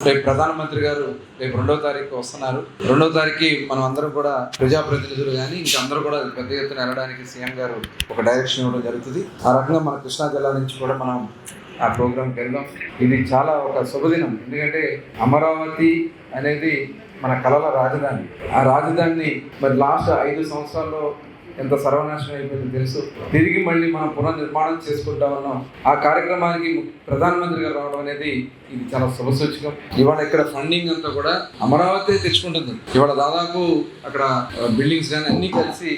రేపు ప్రధానమంత్రి గారు రేపు 2వ తారీఖు వస్తున్నారు. 2వ తారీఖు మనం అందరం కూడా ప్రజాప్రతినిధులు కానీ ఇంకా అందరూ కూడా పెద్ద ఎత్తున వెళ్ళడానికి సీఎం గారు ఒక డైరెక్షన్ ఇవ్వడం జరుగుతుంది. ఆ రకంగా మన కృష్ణా జిల్లా నుంచి కూడా మనం ఆ ప్రోగ్రాంకి వెళ్దాం. ఇది చాలా ఒక శుభదినం. ఎందుకంటే అమరావతి అనేది మన కళల రాజధాని. ఆ రాజధానిని మరి లాస్ట్ 5 సంవత్సరాల్లో ఎంత సర్వనాశనం అయిపోయిందో తెలుసు. తిరిగి మళ్ళీ మనం పునర్నిర్మాణం చేసుకుంటా ఉన్నాం. ఆ కార్యక్రమానికి ప్రధానమంత్రి గారు రావడం అనేది ఇది చాలా శుభసూచకం. ఇవాళ ఇక్కడ ఫండింగ్ అంతా కూడా అమరావతి తెచ్చుకుంటుంది. ఇవాళ దాదాపు అక్కడ బిల్డింగ్స్ కానీ అన్ని కలిసి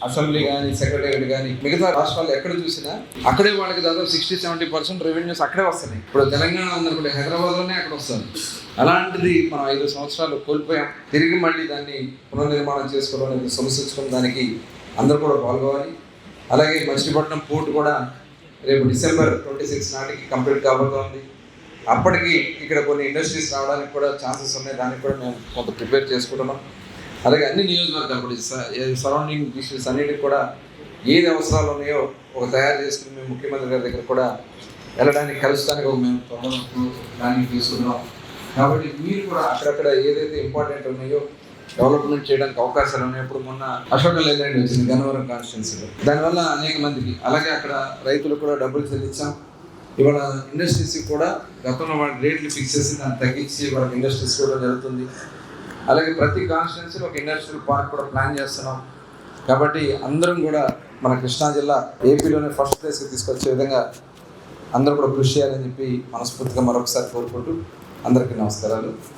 అసెంబ్లీ కానీ సెక్రటేరియట్ కానీ మిగతా రాష్ట్రాలు ఎక్కడ చూసినా అక్కడే వాళ్ళకి దాదాపు 60-70% రెవెన్యూస్ అక్కడే వస్తున్నాయి. ఇప్పుడు తెలంగాణ ఉందనుకుంటే హైదరాబాద్లోనే అక్కడ వస్తుంది. అలాంటిది మనం 5 సంవత్సరాలు కోల్పోయాం. తిరిగి మళ్ళీ దాన్ని పునర్నిర్మాణం చేసుకోవడం అనేది శుభసూచకం. దానికి అందరూ కూడా పాల్గొవాలి. అలాగే మచిలీపట్నం పోర్ట్ కూడా రేపు December 26 నాటికి కంప్లీట్ కాబోతోంది. అప్పటికి ఇక్కడ కొన్ని ఇండస్ట్రీస్ రావడానికి కూడా ఛాన్సెస్ ఉన్నాయి. దానికి కూడా మేము కొంత ప్రిపేర్ చేసుకుంటున్నాం. అలాగే అన్ని నియోజకవర్గాలు కూడా సరౌండింగ్ డిస్ట్రిక్ట్స్ అన్నిటికి కూడా ఏది అవసరాలు ఉన్నాయో ఒక తయారు చేసుకుని మేము ముఖ్యమంత్రి గారి దగ్గర కూడా వెళ్ళడానికి కలుస్తానికి మేము ప్లానింగ్ తీసుకున్నాం. కాబట్టి మీరు కూడా అక్కడక్కడ ఏదైతే ఇంపార్టెంట్ ఉన్నాయో డెవలప్మెంట్ చేయడానికి అవకాశాలు ఉన్నాయి. ఇప్పుడు మొన్న అశోక లేలాండ్ వచ్చింది గన్నవరం కాన్స్టిట్యున్సీలో. దానివల్ల అనేక మందికి, అలాగే అక్కడ రైతులకు కూడా డబ్బులు చెల్లించాం. ఇవాళ ఇండస్ట్రీస్కి కూడా గతంలో వాళ్ళ రేట్లు ఫిక్స్ చేసి దాన్ని తగ్గించి వాళ్ళకి ఇండస్ట్రీస్ కూడా జరుగుతుంది. అలాగే ప్రతి కాన్స్టిట్యున్సీలో ఒక ఇండస్ట్రియల్ పార్క్ కూడా ప్లాన్ చేస్తున్నాం. కాబట్టి అందరం కూడా మన కృష్ణా జిల్లా ఏపీలోనే ఫస్ట్ ప్లేస్కి తీసుకొచ్చే విధంగా అందరూ కూడా కృషి చేయాలని చెప్పి మనస్ఫూర్తిగా మరొకసారి కోరుకుంటూ అందరికీ నమస్కారాలు.